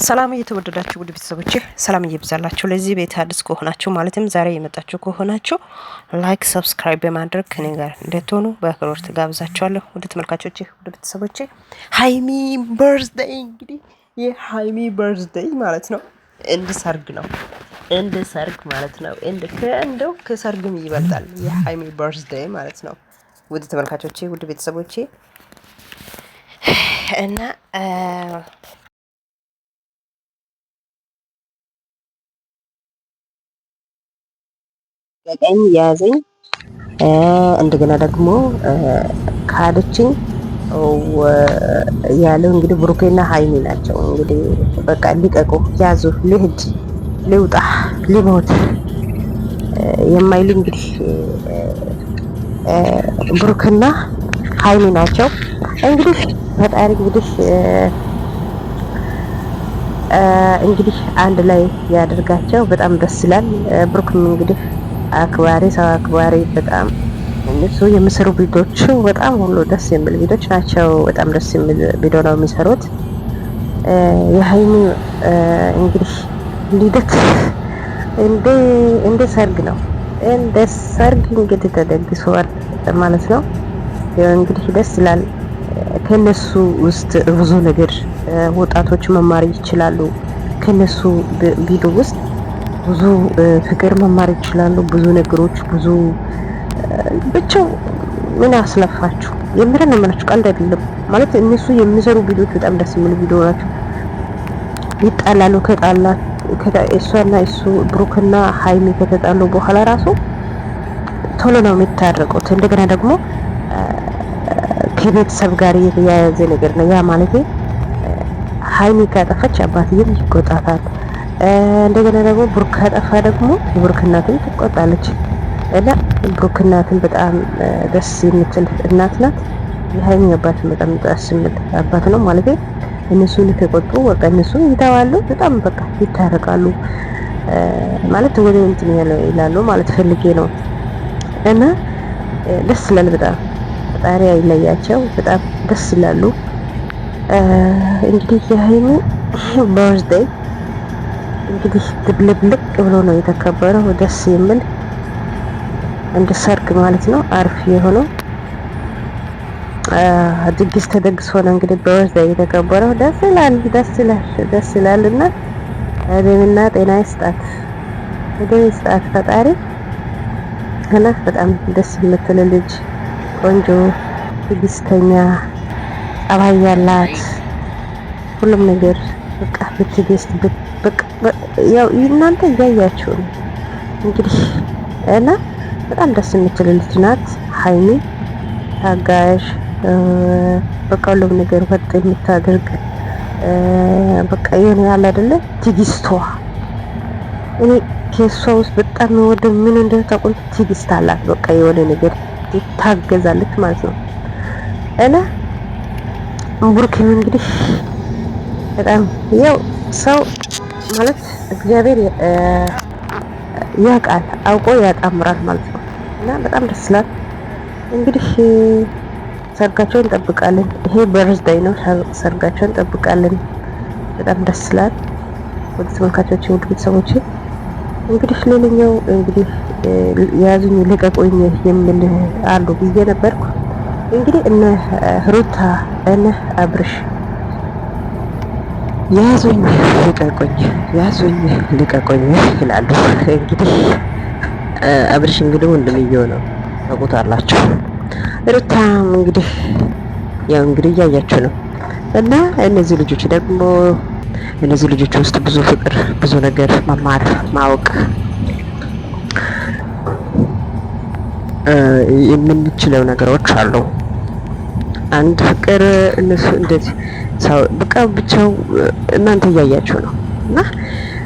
ሰላም እየተወደዳችሁ ውድ ቤተሰቦቼ ሰላም እየብዛላችሁ። ለዚህ ቤት አዲስ ከሆናችሁ ማለትም ዛሬ የመጣችሁ ከሆናችሁ ላይክ፣ ሰብስክራይብ በማድረግ ከኔ ጋር እንድትሆኑ በአክብሮት ጋብዛችኋለሁ። ውድ ተመልካቾቼ፣ ውድ ቤተሰቦቼ ሃይሚ በርዝዴይ እንግዲህ የሃይሚ በርዝዴይ ማለት ነው እንደ ሰርግ ነው፣ እንደ ሰርግ ማለት ነው። እንደው ከሰርግም ይበልጣል የሃይሚ በርዝዴይ ማለት ነው። ውድ ተመልካቾቼ፣ ውድ ቤተሰቦቼ እና ቀኝ ያዘኝ እንደገና ደግሞ ካደችኝ ያለው እንግዲህ ብሩኬና ሃይሚ ናቸው። እንግዲህ በቃ ሊቀቁ፣ ያዙ፣ ልሂድ፣ ልውጣ፣ ሊሞት የማይሉ እንግዲህ ብሩክና ሃይሚ ናቸው። እንግዲህ ፈጣሪ እንግዲህ አንድ ላይ ያደርጋቸው። በጣም ደስ ይላል። ብሩክም እንግዲህ አክባሪ፣ ሰው አክባሪ፣ በጣም እነሱ የሚሰሩ ቪዲዮዎች በጣም ሁሉ ደስ የሚል ቪዲዮዎች ናቸው። በጣም ደስ የሚል ቪዲዮ ነው የሚሰሩት። የሃይሚ እንግዲህ ልደት እንደ ሰርግ ነው፣ እንደ ሰርግ እንግዲህ ተደግሷል ማለት ነው። እንግዲህ ደስ ይላል። ከነሱ ውስጥ ብዙ ነገር ወጣቶች መማር ይችላሉ። ከነሱ ቪዲዮ ውስጥ ብዙ ፍቅር መማር ይችላሉ። ብዙ ነገሮች ብዙ ብቻው ምን አስለፋችሁ? የምር ነው የምላችሁ፣ ቀልድ አይደለም ማለት እነሱ የሚሰሩ ቪዲዮዎች በጣም ደስ የሚሉ ቪዲዮ ናቸው። ይጣላሉ። እሷና እሱ ብሩክና ሃይሚ ከተጣሉ በኋላ ራሱ ቶሎ ነው የሚታረቁት። እንደገና ደግሞ ከቤተሰብ ጋር የተያያዘ ነገር ነው ያ ማለት ሃይሚ ካጠፋች አባትዬም ይቆጣታል። እንደገና ደግሞ ብሩክ ካጠፋ ደግሞ የብሩክ እናትም ትቆጣለች። እና ብሩክ እናትም በጣም ደስ የምትል እናት ናት። የሃይሚ አባትም በጣም ደስ የሚል አባት ነው ማለት እነሱን ከቆጡ በቃ እነሱ ይተዋሉ፣ በጣም በቃ ይታረቃሉ ማለት ወደ እንትን ይላሉ ማለት ፈልጌ ነው። እና ደስ ይላል በጣም ፈጣሪ አይለያቸው። በጣም ደስ ይላሉ። እንግዲህ የሃይሚ በርዝዴይ እንግዲህ ድብልቅልቅ ብሎ ነው የተከበረው። ደስ የሚል እንደ ሰርግ ማለት ነው። አሪፍ የሆነው ድግስ ተደግሶ ነው እንግዲህ በርዝዴይ የተከበረው። ደስ ይላል እና እድሜና ጤና ይስጣት ፈጣሪ። እና በጣም ደስ የምትል ልጅ፣ ቆንጆ፣ ትዕግስተኛ፣ ጸባይ ያላት ሁሉም ነገር በቃ በትዕግስት ያው እናንተ እያያችሁ ነው እንግዲህ። እና በጣም ደስ የምትል ልጅ ናት ሃይሚ፣ ታጋሽ፣ በቃ ሁሉም ነገር ወጥ የምታደርግ በቃ የሆነ ያለ አይደለ ትዕግስቷ። እኔ ከሷ ውስጥ በጣም ወደ ምን እንደታቆም ትዕግስት አላት። በቃ የሆነ ነገር ታገዛለች ማለት ነው። እና ብሩክም እንግዲህ በጣም ያው ሰው ማለት እግዚአብሔር ያውቃል፣ አውቆ ያጣምራል ማለት ነው። እና በጣም ደስ ይላል። እንግዲህ ሰርጋቸውን እንጠብቃለን። ይሄ በርዝዴይ ነው፣ ሰርጋቸውን እንጠብቃለን። በጣም ደስ ይላል። ወደ ተመልካቾች፣ ወደ ቤተሰቦች እንግዲህ ሌላኛው እንግዲህ ያዙኝ ልቀቁኝ የሚል አሉ ብዬ ነበርኩ። እንግዲህ እነ ሩታ እነ አብርሽ ያዙኝ ልቀቁኝ ይላሉ። እንግዲህ አብርሽ እንግዲህ ወንድምየው ነው ታውቁታላችሁ። ሩታም እንግዲህ ያው እንግዲህ እያያችሁ ነው። እና እነዚህ ልጆች ውስጥ ብዙ ፍቅር፣ ብዙ ነገር መማር ማወቅ የምንችለው ነገሮች አሉ። አንድ ፍቅር እነሱ እንደዚህ ሰው በቃ ብቻው እናንተ እያያችሁ ነው። እና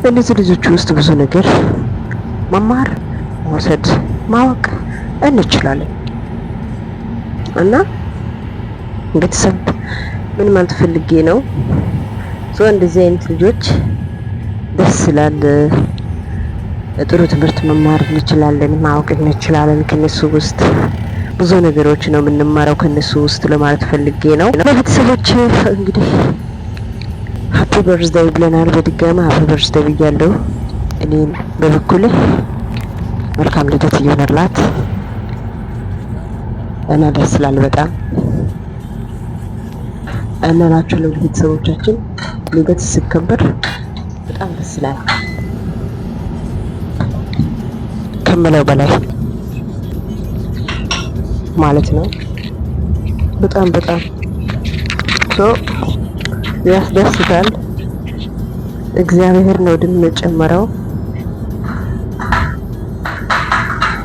እነዚህ ልጆች ውስጥ ብዙ ነገር መማር፣ መውሰድ፣ ማወቅ እንችላለን። እና ቤተሰብ ምን ማለት ፈልጌ ነው እንደዚህ አይነት ልጆች ደስ ይላል። ጥሩ ትምህርት መማር እንችላለን፣ ማወቅ እንችላለን። ከነሱ ውስጥ ብዙ ነገሮች ነው የምንማረው ከነሱ ውስጥ ለማለት ፈልጌ ነው። ለቤተሰቦች እንግዲህ ሃፒ በርዝዴይ ብለናል። በድጋሚ ሃፒ በርዝዴይ ብያለሁ። እኔም በበኩሌ መልካም ልደት እየሆነላት እና ደስ ይላል በጣም እናላችሁ ለቤተሰቦቻችን ልደት ሲከበር በጣም ደስ ይላል ከምለው በላይ ማለት ነው። በጣም ያስደስታል። እግዚአብሔር ነው ድል የጨመረው።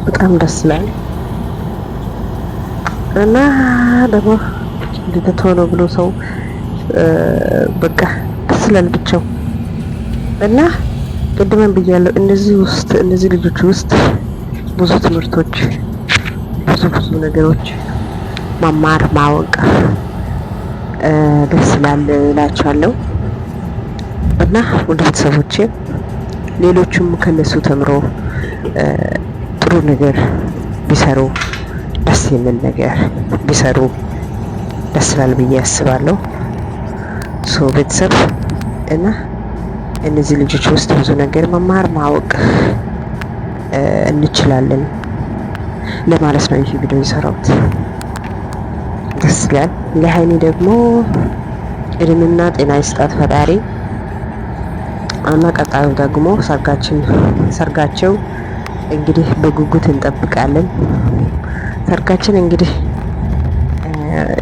በጣም ደስ ይላል እና ደግሞ ልደት ሆኖ ብሎ ሰው በቃ ደስ ይላል ብቻው እና ቅድመን ብያለሁ። እነዚህ ልጆች ውስጥ ብዙ ትምህርቶች ብዙ ነገሮች መማር ማወቅ ደስ ይላል እላቸዋለሁ እና ወደ ቤተሰቦቼ ሌሎቹም ከነሱ ተምሮ ጥሩ ነገር ቢሰሩ ደስ የሚል ነገር ቢሰሩ ደስ ይላል ብዬ አስባለሁ። ቤተሰብ እና እነዚህ ልጆች ውስጥ ብዙ ነገር መማር ማወቅ እንችላለን ለማለት ነው ይህ ቪዲዮ የሰራሁት። ደስ ይላል። ለሀይሚ ደግሞ እድሜና ጤና ይስጣት ፈጣሪ እና ቀጣዩ ደግሞ ሰርጋቸው እንግዲህ በጉጉት እንጠብቃለን። ሰርጋችን እንግዲህ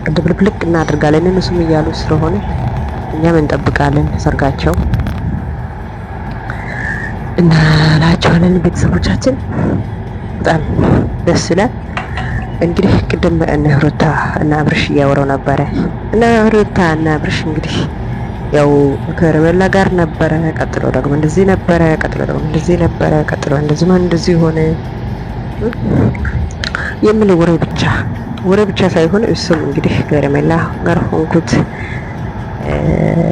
ድብልቅልቅ እናደርጋለን እነሱም እያሉ ስለሆነ እኛም እንጠብቃለን ሰርጋቸው እናላቸዋለን። ቤተሰቦቻችን በጣም ደስ ይላል። እንግዲህ ቅድም እነ ሩታ እና አብርሽ እያወራው ነበረ እና ሩታ እና አብርሽ እንግዲህ ያው ከረሜላ ጋር ነበረ፣ ቀጥሎ ደግሞ እንደዚህ ነበረ፣ ቀጥሎ ደግሞ እንደዚህ ነበረ፣ ቀጥሎ እንደዚህ ሆነ የሚል ወሬ ብቻ ሳይሆን እሱም እንግዲህ ከረሜላ ጋር ሆንኩት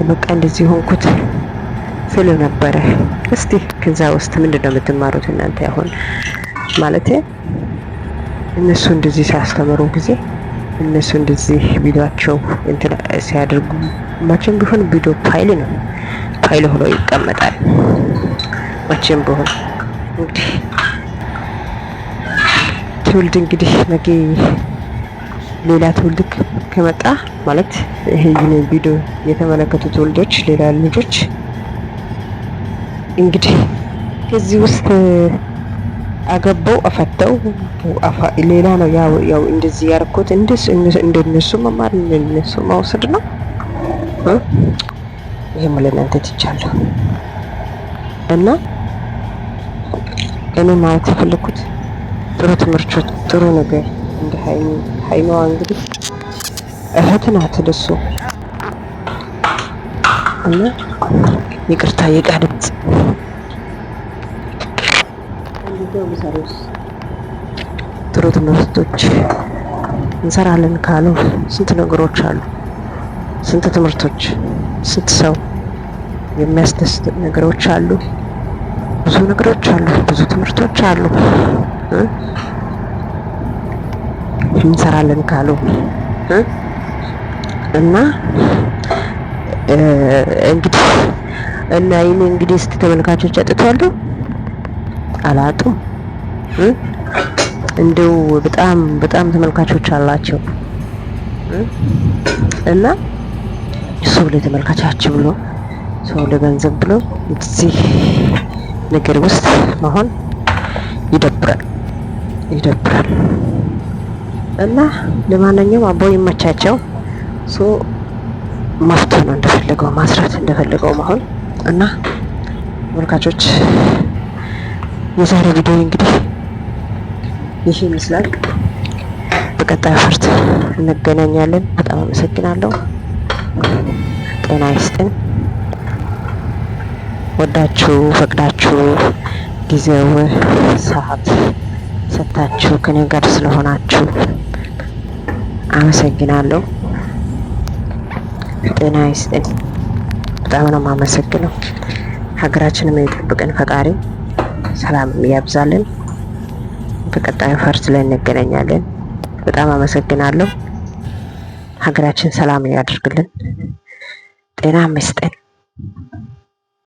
በቃ እንደዚህ ሆንኩት ስለ ነበረ። እስቲ ከዛ ውስጥ ምንድነው የምትማሩት እናንተ? አሁን ማለት እነሱ እንደዚህ ሲያስተምሩ ጊዜ እነሱ እንደዚህ ቪዲዮአቸው እንትን ሲያደርጉ መቼም ቢሆን ቪዲዮ ፋይል ሆኖ ይቀመጣል። መቼም ቢሆን እንግዲህ ትውልድ እንግዲህ ነገ ሌላ ትውልድ ከመጣ ማለት ይሄን ቪዲዮ የተመለከቱ ትውልዶች ሌላ ልጆች እንግዲህ ከዚህ ውስጥ አገባው አፈተው ሌላ ነው ያው እንደዚህ ያርኩት እንደነሱ መማር እንደነሱ መውሰድ ነው። ይሄም ለእናንተ ትቻለሁ እና እኔ ማለት የፈለኩት ጥሩ ትምህርቶች ጥሩ ነገር እንደ ሃይማዋ እንግዲህ እህት ናት ለሱ እና ይቅርታ የቃድት ጥሩ ትምህርቶች እንሰራለን ካሉ ስንት ነገሮች አሉ፣ ስንት ትምህርቶች፣ ስንት ሰው የሚያስደስት ነገሮች አሉ፣ ብዙ ነገሮች አሉ፣ ብዙ ትምህርቶች አሉ። እንሰራለን ካሉ እና እንግዲህ እና ይሄን እንግዲህ እስቲ ተመልካቾች አጥቷሉ አላጡም። እንደው በጣም ተመልካቾች አላቸው እና ሰው ለተመልካቻቸው ብሎ ሰው ለገንዘብ ብሎ እዚህ ነገር ውስጥ መሆን ይደብራል እና ለማንኛውም አቦ ይመቻቸው። መፍትሄ ነው እንደፈለገው ማስራት እንደፈለገው መሆን እና ተመልካቾች የዛሬ ቪዲዮ እንግዲህ ይህ ይመስላል። በቀጣይ ፓርት እንገናኛለን። በጣም አመሰግናለሁ። ጤና ይስጥን። ወዳችሁ ፈቅዳችሁ ጊዜው ሰዓት ሰጣችሁ ከኔ ጋር ስለሆናችሁ አመሰግናለሁ። ጤና ይስጥን። በጣም ነው የማመሰግነው። ሀገራችንን የሚጠብቀን ፈጣሪ ሰላም ያብዛልን። በቀጣዩ ፓርት ላይ እንገናኛለን። በጣም አመሰግናለሁ። ሀገራችን ሰላም ያድርግልን። ጤና ይስጥን።